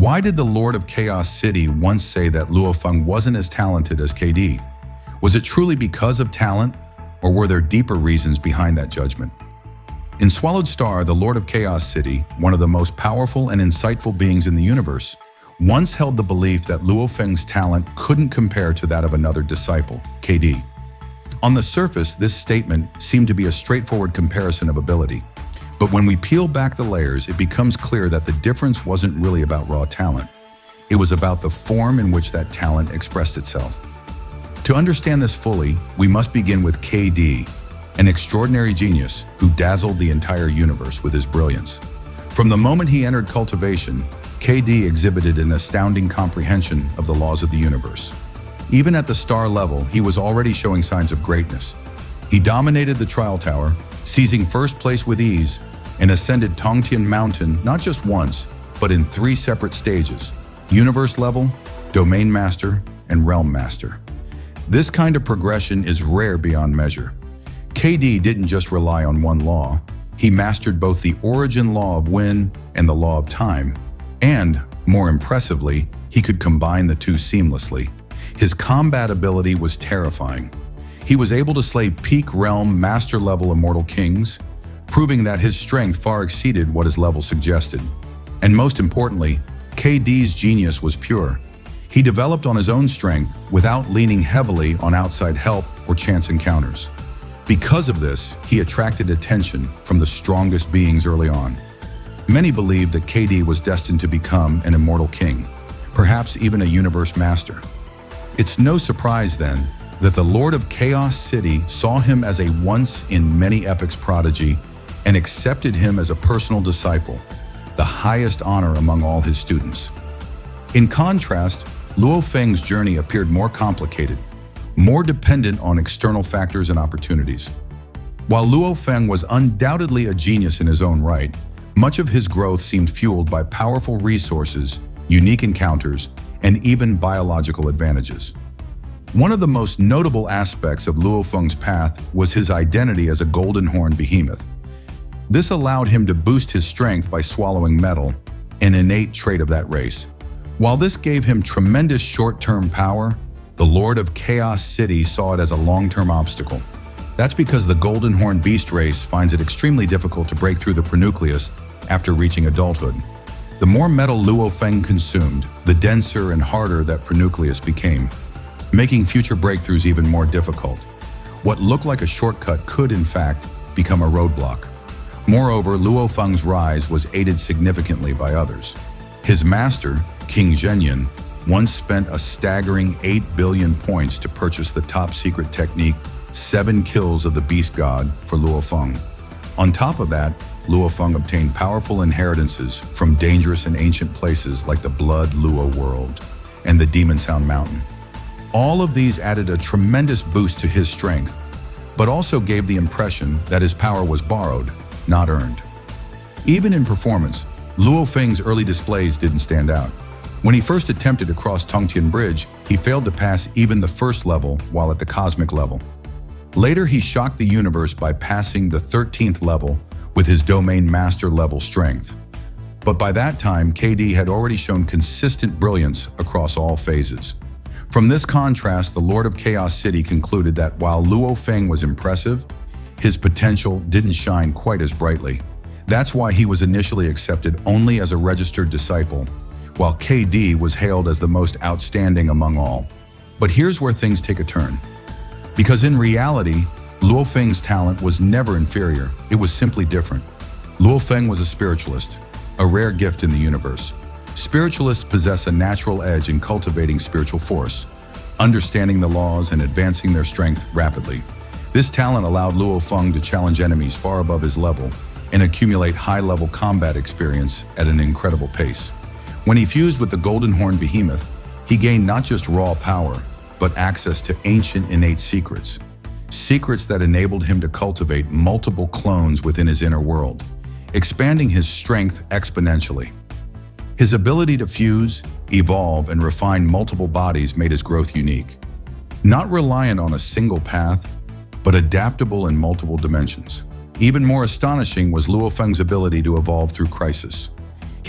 Why did the Lord of Chaos City once say that Luo Feng wasn't as talented as KD? Was it truly because of talent, or were there deeper reasons behind that judgment? In Swallowed Star, the Lord of Chaos City, one of the most powerful and insightful beings in the universe, once held the belief that Luo Feng's talent couldn't compare to that of another disciple, KD. On the surface, this statement seemed to be a straightforward comparison of ability. But when we peel back the layers, it becomes clear that the difference wasn't really about raw talent. It was about the form in which that talent expressed itself. To understand this fully, we must begin with KD, an extraordinary genius who dazzled the entire universe with his brilliance. From the moment he entered cultivation, KD exhibited an astounding comprehension of the laws of the universe. Even at the star level, he was already showing signs of greatness. He dominated the trial tower, seizing first place with ease, and ascended Tongtian Mountain not just once, but in 3 separate stages: Universe Level, Domain Master, and Realm Master. This kind of progression is rare beyond measure. KD didn't just rely on one law. He mastered both the origin law of wind and the law of time, and, more impressively, he could combine the two seamlessly. His combat ability was terrifying. He was able to slay peak realm master-level immortal kings, proving that his strength far exceeded what his level suggested. And most importantly, KD's genius was pure. He developed on his own strength without leaning heavily on outside help or chance encounters. Because of this, he attracted attention from the strongest beings early on. Many believed that KD was destined to become an immortal king, perhaps even a universe master. It's no surprise then that the Lord of Chaos City saw him as a once-in-many-epochs prodigy and accepted him as a personal disciple, the highest honor among all his students. In contrast, Luo Feng's journey appeared more complicated, more dependent on external factors and opportunities. While Luo Feng was undoubtedly a genius in his own right, much of his growth seemed fueled by powerful resources, unique encounters, and even biological advantages. One of the most notable aspects of Luo Feng's path was his identity as a golden horn behemoth. This allowed him to boost his strength by swallowing metal, an innate trait of that race. While this gave him tremendous short-term power, the Lord of Chaos City saw it as a long-term obstacle. That's because the golden horn beast race finds it extremely difficult to break through the pronucleus after reaching adulthood. The more metal Luo Feng consumed, the denser and harder that pronucleus became, making future breakthroughs even more difficult. What looked like a shortcut could, in fact, become a roadblock. Moreover, Luo Feng's rise was aided significantly by others. His master, King Zhenyan, once spent a staggering 8 billion points to purchase the top-secret technique 7 Kills of the Beast God for Luo Feng. On top of that, Luo Feng obtained powerful inheritances from dangerous and ancient places like the Blood Luo World and the Demon Sound Mountain. All of these added a tremendous boost to his strength, but also gave the impression that his power was borrowed, not earned. Even in performance, Luo Feng's early displays didn't stand out. When he first attempted to cross Tongtian Bridge, he failed to pass even the first level while at the cosmic level. Later, he shocked the universe by passing the 13th level with his domain master level strength. But by that time, KD had already shown consistent brilliance across all phases. From this contrast, the Lord of Chaos City concluded that while Luo Feng was impressive, his potential didn't shine quite as brightly. That's why he was initially accepted only as a registered disciple, while KD was hailed as the most outstanding among all. But here's where things take a turn. Because in reality, Luo Feng's talent was never inferior, it was simply different. Luo Feng was a spiritualist, a rare gift in the universe. Spiritualists possess a natural edge in cultivating spiritual force, understanding the laws and advancing their strength rapidly. This talent allowed Luo Feng to challenge enemies far above his level and accumulate high-level combat experience at an incredible pace. When he fused with the Golden Horn Behemoth, he gained not just raw power, but access to ancient innate secrets. Secrets that enabled him to cultivate multiple clones within his inner world, expanding his strength exponentially. His ability to fuse, evolve, and refine multiple bodies made his growth unique. Not reliant on a single path, but adaptable in multiple dimensions. Even more astonishing was Luo Feng's ability to evolve through crisis.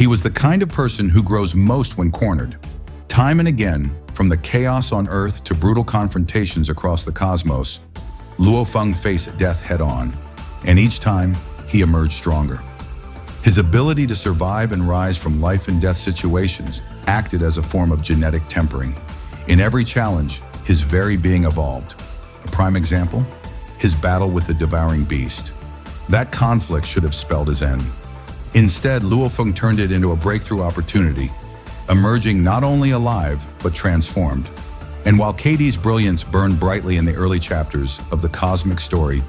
He was the kind of person who grows most when cornered. Time and again, from the chaos on Earth to brutal confrontations across the cosmos, Luo Feng faced death head-on, and each time, he emerged stronger. His ability to survive and rise from life and death situations acted as a form of genetic tempering. In every challenge, his very being evolved. A prime example? His battle with the devouring beast. That conflict should have spelled his end. Instead, Luo Feng turned it into a breakthrough opportunity, emerging not only alive, but transformed. And while KD's brilliance burned brightly in the early chapters of the cosmic story,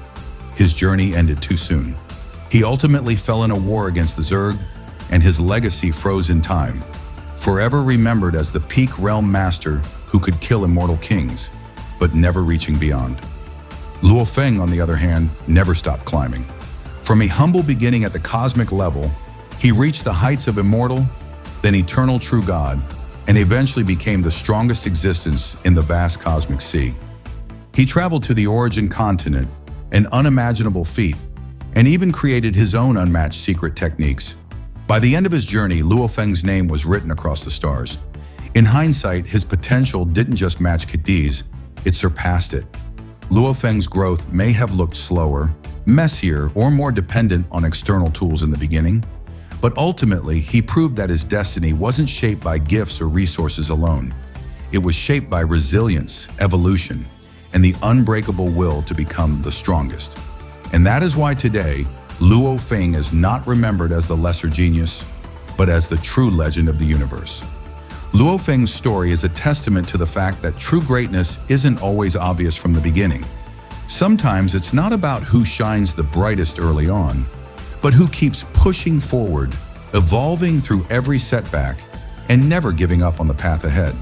his journey ended too soon. He ultimately fell in a war against the Zerg, and his legacy froze in time, forever remembered as the peak realm master who could kill immortal kings, but never reaching beyond. Luo Feng, on the other hand, never stopped climbing. From a humble beginning at the cosmic level, he reached the heights of immortal, then eternal true God, and eventually became the strongest existence in the vast cosmic sea. He traveled to the origin continent, an unimaginable feat, and even created his own unmatched secret techniques. By the end of his journey, Luo Feng's name was written across the stars. In hindsight, his potential didn't just match KD's, it surpassed it. Luo Feng's growth may have looked slower, messier, or more dependent on external tools in the beginning, but ultimately, he proved that his destiny wasn't shaped by gifts or resources alone. It was shaped by resilience, evolution, and the unbreakable will to become the strongest. And that is why today, Luo Feng is not remembered as the lesser genius, but as the true legend of the universe. Luo Feng's story is a testament to the fact that true greatness isn't always obvious from the beginning. Sometimes it's not about who shines the brightest early on, but who keeps pushing forward, evolving through every setback, and never giving up on the path ahead.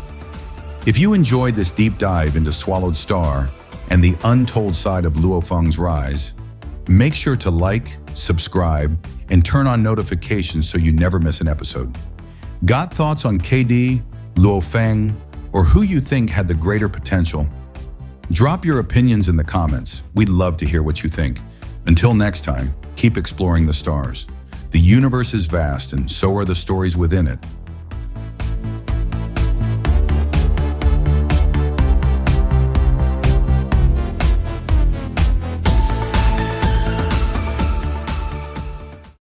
If you enjoyed this deep dive into Swallowed Star and the untold side of Luo Feng's rise, make sure to like, subscribe, and turn on notifications so you never miss an episode. Got thoughts on KD, Luo Feng, or who you think had the greater potential? Drop your opinions in the comments. We'd love to hear what you think. Until next time, keep exploring the stars. The universe is vast, and so are the stories within it.